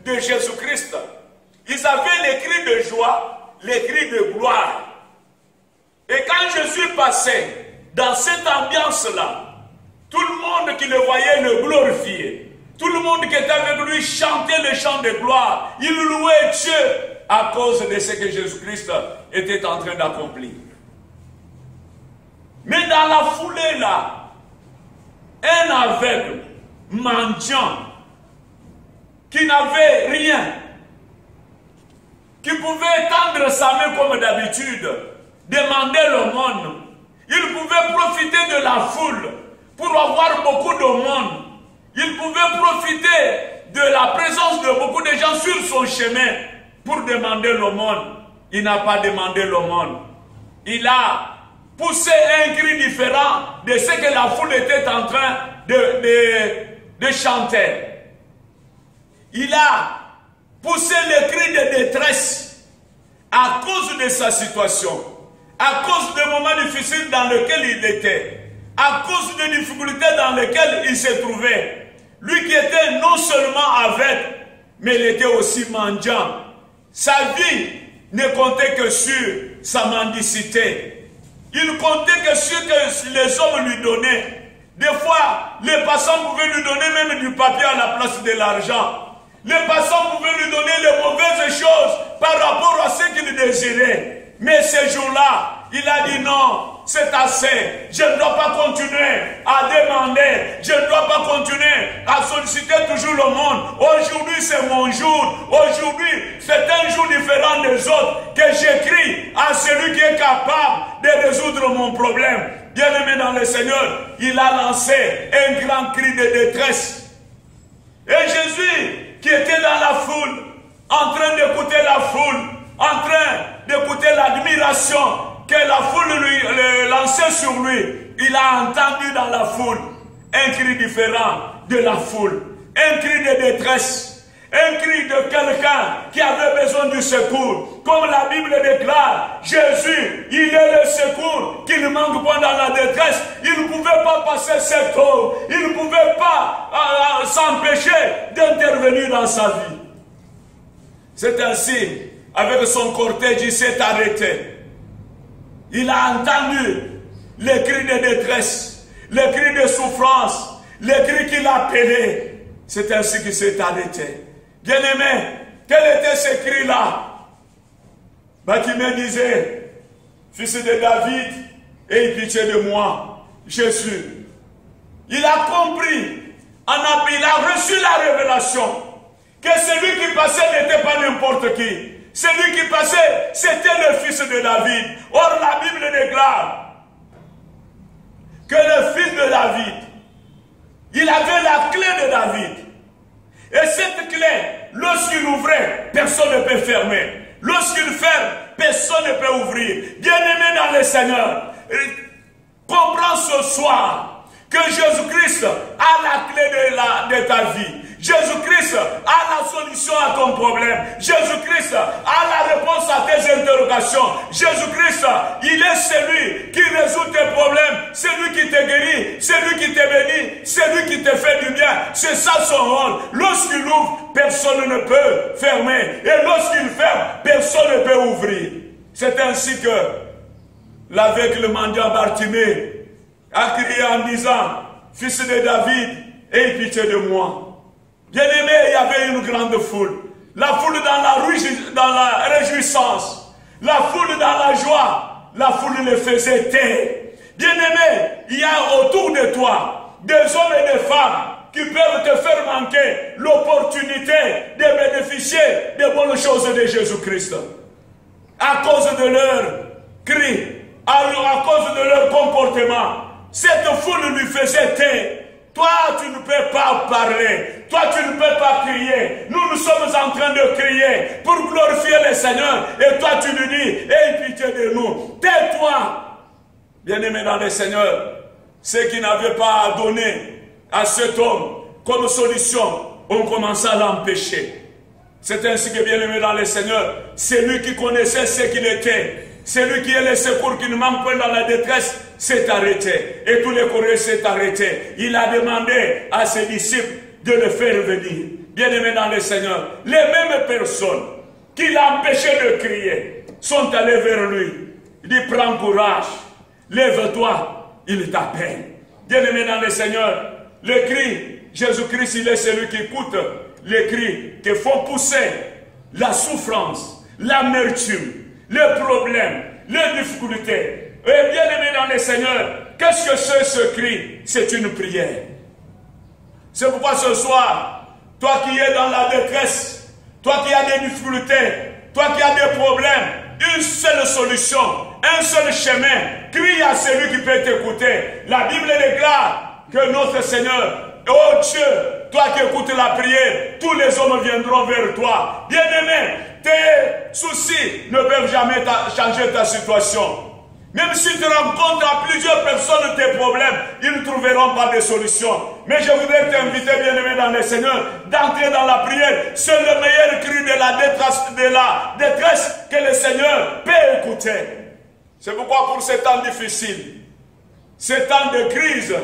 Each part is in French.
de Jésus-Christ. Ils avaient les cris de joie, les cris de gloire. Et quand Jésus passait dans cette ambiance-là, tout le monde qui le voyait le glorifiait. Tout le monde qui était avec lui chantait le chant de gloire. Il louait Dieu à cause de ce que Jésus-Christ était en train d'accomplir. Mais dans la foulée là, un aveugle, mendiant, qui n'avait rien, qui pouvait tendre sa main comme d'habitude, demander l'aumône. Il pouvait profiter de la foule pour avoir beaucoup de monde. Il pouvait profiter de la présence de beaucoup de gens sur son chemin pour demander l'aumône. Il n'a pas demandé l'aumône. Il a poussé un cri différent de ce que la foule était en train de chanter. Il a poussé le cri de détresse à cause de sa situation, à cause des moments difficiles dans lesquels il était, à cause des difficultés dans lesquelles il se trouvait. Lui qui était non seulement aveugle, mais il était aussi mendiant. Sa vie ne comptait que sur sa mendicité. Il comptait que sur ce que les hommes lui donnaient. Des fois, les passants pouvaient lui donner même du papier à la place de l'argent. Les passants pouvaient lui donner les mauvaises choses par rapport à ce qu'il désirait. Mais ce jour-là, il a dit non, c'est assez. Je ne dois pas continuer à demander. Je ne dois pas continuer à solliciter toujours le monde. Aujourd'hui, c'est mon jour. Aujourd'hui, c'est un jour différent des autres que j'écris à celui qui est capable de résoudre mon problème. Bien-aimé dans le Seigneur, il a lancé un grand cri de détresse. Et Jésus, qui était dans la foule, en train d'écouter la foule, en train d'écouter l'admiration que la foule lui lançait sur lui, il a entendu dans la foule un cri différent de la foule, un cri de détresse, un cri de quelqu'un qui avait besoin du secours. Comme la Bible déclare, Jésus, il est le secours qui ne manque pas dans la détresse. Il ne pouvait pas passer cette eau, il ne pouvait pas s'empêcher d'intervenir dans sa vie. C'est ainsi, avec son cortège, il s'est arrêté. Il a entendu les cris de détresse, les cris de souffrance, les cris qu'il appelait. C'est ainsi qu'il s'est arrêté. Bien-aimé, quel était ce cri-là? Bartimée disait, fils de David, aie pitié de moi, Jésus. Il a compris, il a reçu la révélation que celui qui passait n'était pas n'importe qui. Celui qui passait, c'était le fils de David. Or, la Bible déclare que le fils de David, il avait la clé de David. Et cette clé, lorsqu'il ouvrait, personne ne peut fermer. Lorsqu'il ferme, personne ne peut ouvrir. Bien-aimé dans le Seigneur, comprends ce soir que Jésus-Christ a la clé de ta vie. Jésus-Christ a la solution à ton problème. Jésus-Christ a la réponse à tes interrogations. Jésus-Christ, il est celui qui résout tes problèmes, celui qui te guérit, celui qui te bénit, celui qui te fait du bien. C'est ça son rôle. Lorsqu'il ouvre, personne ne peut fermer. Et lorsqu'il ferme, personne ne peut ouvrir. C'est ainsi que l'aveugle mendiant Bartimée a crié en disant, fils de David, aie pitié de moi. Bien-aimé, il y avait une grande foule. La foule dans la réjouissance. La foule dans la joie. La foule le faisait taire. Bien-aimé, il y a autour de toi des hommes et des femmes qui peuvent te faire manquer l'opportunité de bénéficier des bonnes choses de Jésus-Christ. À cause de leur cri, à cause de leur comportement, cette foule lui faisait taire. Toi, tu ne peux pas parler. Toi, tu ne peux pas crier. Nous sommes en train de crier pour glorifier le Seigneur. Et toi, tu lui dis, aie pitié de nous. Tais-toi. Bien-aimé dans le Seigneur, ceux qui n'avaient pas à donner à cet homme comme solution ont commencé à l'empêcher. C'est ainsi que, bien-aimé dans le Seigneur, c'est lui qui connaissait ce qu'il était. C'est lui qui est le secours qui ne manque pas dans la détresse, s'est arrêté. Et tous les courriers s'est arrêté. Il a demandé à ses disciples de le faire venir. bien-aimés dans le Seigneur, les mêmes personnes qui l'empêchaient de crier sont allées vers lui. Il dit, prends courage, lève-toi, il t'appelle. Bien-aimés dans le Seigneur, le cri, Jésus-Christ, il est celui qui écoute les cris qui font pousser la souffrance, l'amertume, les problèmes, les difficultés. Et bien-aimés dans le Seigneur, qu'est-ce que c'est ce cri? C'est une prière. C'est pourquoi ce soir, toi qui es dans la détresse, toi qui as des difficultés, toi qui as des problèmes, une seule solution, un seul chemin, crie à celui qui peut t'écouter. La Bible déclare que notre Seigneur, oh Dieu, toi qui écoutes la prière, tous les hommes viendront vers toi. Bien-aimé, tes soucis ne peuvent jamais changer ta situation. Même si tu rencontres à plusieurs personnes tes problèmes, ils ne trouveront pas de solution. Mais je voudrais t'inviter, bien-aimé dans le Seigneur, d'entrer dans la prière. C'est le meilleur cri de la détresse que le Seigneur peut écouter. C'est pourquoi pour ces temps difficiles, ces temps de crise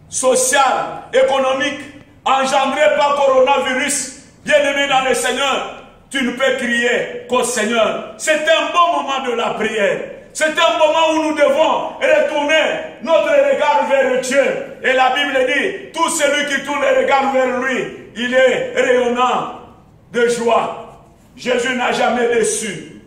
sociale, économique, engendrés par coronavirus, bien-aimé dans le Seigneur, tu ne peux crier qu'au Seigneur. C'est un bon moment de la prière. C'est un moment où nous devons retourner notre regard vers Dieu. Et la Bible dit, tout celui qui tourne le regard vers lui, il est rayonnant de joie. Jésus n'a jamais déçu.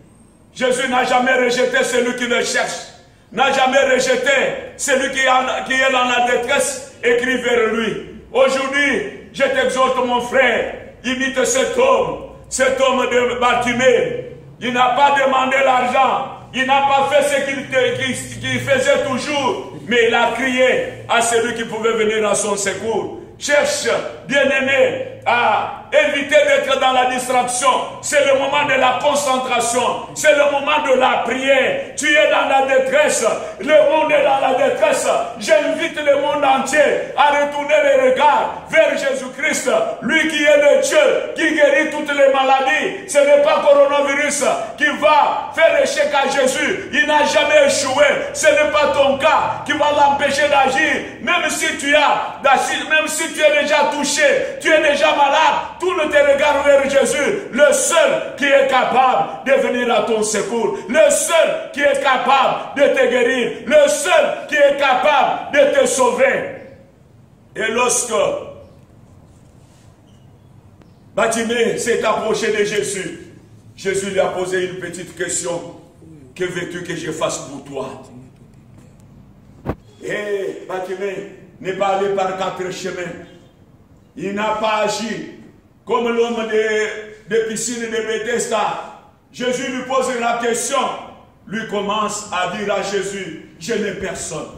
Jésus n'a jamais rejeté celui qui le cherche. N'a jamais rejeté celui qui est dans la détresse et crie vers lui. Aujourd'hui, je t'exhorte mon frère, imite cet homme de Bartimée. Il n'a pas demandé l'argent. Il n'a pas fait ce qu'il faisait toujours, mais il a crié à celui qui pouvait venir à son secours. Cherche, bien-aimé, à éviter d'être dans la distraction. C'est le moment de la concentration. C'est le moment de la prière. Tu es dans la détresse. Le monde est dans la détresse. J'invite le monde entier à retourner les regards vers Jésus-Christ. Lui qui est le Dieu, qui guérit toutes les maladies. Ce n'est pas coronavirus qui va faire échec à Jésus. Il n'a jamais échoué. Ce n'est pas ton cas qui va l'empêcher d'agir. Même si tu es déjà touché, tu es déjà malade, tourne tes regards vers Jésus, le seul qui est capable de venir à ton secours, le seul qui est capable de te guérir, le seul qui est capable de te sauver. Et lorsque Bartimée s'est approché de Jésus, Jésus lui a posé une petite question. Que veux-tu que je fasse pour toi? Et Bartimée n'est pas allé par 4 chemins. Il n'a pas agi comme l'homme de piscine de Bethesda. Jésus lui pose la question. Lui commence à dire à Jésus, je n'ai personne.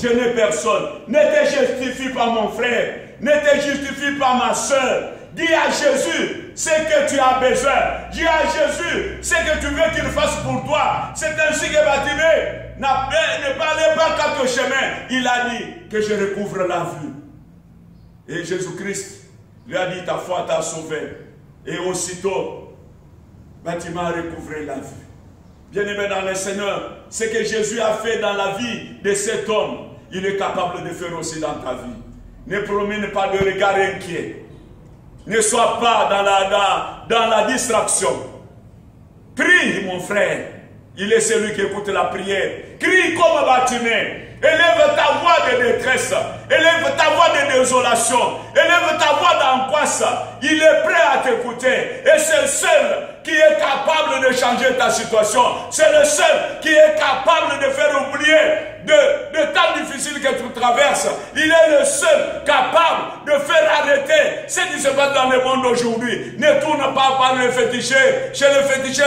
Je n'ai personne. Ne te justifie pas mon frère. Ne te justifie pas ma soeur. Dis à Jésus ce que tu as besoin. Dis à Jésus ce que tu veux qu'il fasse pour toi. C'est ainsi que Bartimée ne parlait pas 4 chemins. Il a dit que je recouvre la vue. Et Jésus-Christ lui a dit, ta foi t'a sauvé. Et aussitôt, Bartimée a recouvré la vue. Bien-aimé dans le Seigneur, ce que Jésus a fait dans la vie de cet homme, il est capable de faire aussi dans ta vie. Ne promène pas de regard inquiet. Ne sois pas dans la distraction. Prie, mon frère. Il est celui qui écoute la prière. Crie comme Bartimée. Élève ta voix de détresse. Élève ta voix de désolation. Élève ta voix d'angoisse. Il est prêt à t'écouter. Et c'est le seul qui est capable de changer ta situation. C'est le seul qui est capable de faire oublier de temps difficiles que tu traverses. Il est le seul capable de faire arrêter ce qui se passe dans le monde aujourd'hui. Ne tourne pas par les fétichés. Chez les fétichés,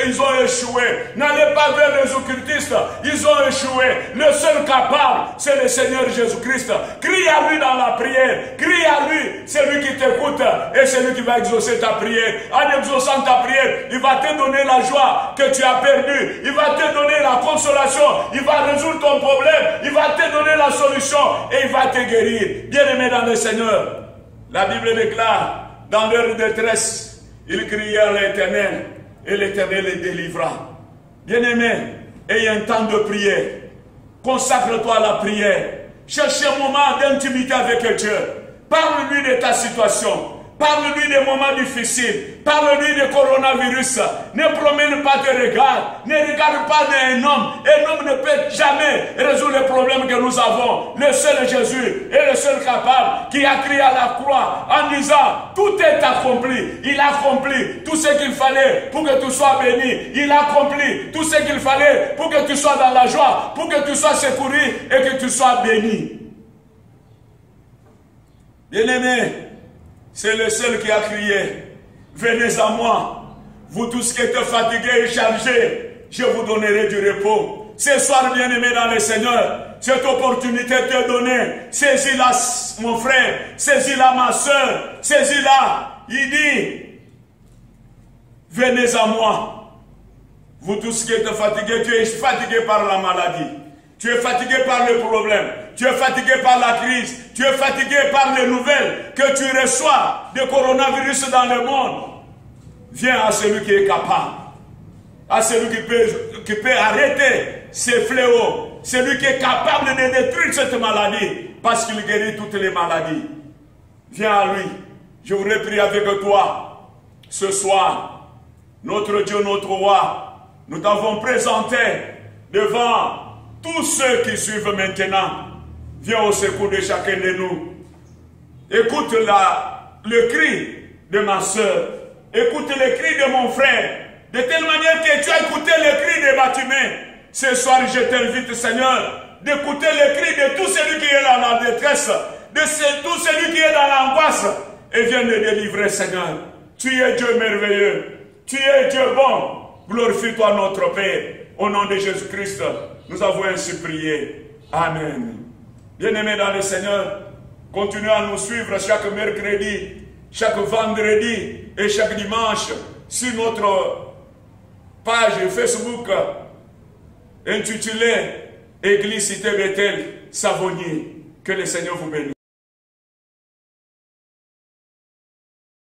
ils ont échoué. N'allez pas vers les occultistes. Ils ont échoué. Le seul capable, c'est le Seigneur Jésus-Christ. Crie à lui dans la prière. Crie à lui. C'est lui qui t'écoute et c'est lui qui va exaucer ta prière. En exaucant ta prière, il va te donner la joie que tu as perdue. Il va te donner la consolation. Il va résoudre ton problème. Il va te donner la solution et il va te guérir. Bien-aimé dans le Seigneur, la Bible déclare, dans leur détresse, ils criaient à l'Éternel et l'Éternel les délivra. Bien-aimé, ayez un temps de prière. Consacre-toi à la prière. Cherche un moment d'intimité avec Dieu. Parle-lui de ta situation. Parle-lui des moments difficiles. Parle-lui du coronavirus. Ne promène pas tes regards. Ne regarde pas un homme. Un homme ne peut jamais résoudre les problèmes que nous avons. Le seul Jésus est le seul capable qui a crié à la croix en disant tout est accompli. Il a accompli tout ce qu'il fallait pour que tu sois béni. Il a accompli tout ce qu'il fallait pour que tu sois dans la joie, pour que tu sois secouru et que tu sois béni. Bien-aimé, c'est le seul qui a crié, venez à moi, vous tous qui êtes fatigués et chargés, je vous donnerai du repos. Ce soir, bien-aimé dans le Seigneur, cette opportunité t'est donnée. Saisis-la, mon frère, saisis-la, ma soeur, saisis-la. Il dit, venez à moi, vous tous qui êtes fatigués, tu es fatigué par la maladie. Tu es fatigué par le problème. Tu es fatigué par la crise. Tu es fatigué par les nouvelles que tu reçois de coronavirus dans le monde. Viens à celui qui est capable. À celui qui peut arrêter ces fléaux. Celui qui est capable de détruire cette maladie. Parce qu'il guérit toutes les maladies. Viens à lui. Je voudrais prier avec toi. Ce soir, notre Dieu, notre roi, nous t'avons présenté devant tous ceux qui suivent maintenant. Viens au secours de chacun de nous. Écoute le cri de ma soeur. Écoute le cri de mon frère. De telle manière que tu as écouté le cri de Bartimée. Ce soir, je t'invite, Seigneur, d'écouter le cri de tout celui qui est dans la détresse, de tout celui qui est dans l'angoisse. Et viens de délivrer, Seigneur. Tu es Dieu merveilleux. Tu es Dieu bon. Glorifie-toi, notre Père. Au nom de Jésus-Christ, nous avons ainsi prié. Amen. Bien-aimés dans le Seigneur, continuez à nous suivre chaque mercredi, chaque vendredi et chaque dimanche sur notre page Facebook intitulée Église Cité Bethel Savonnier. Que le Seigneur vous bénisse.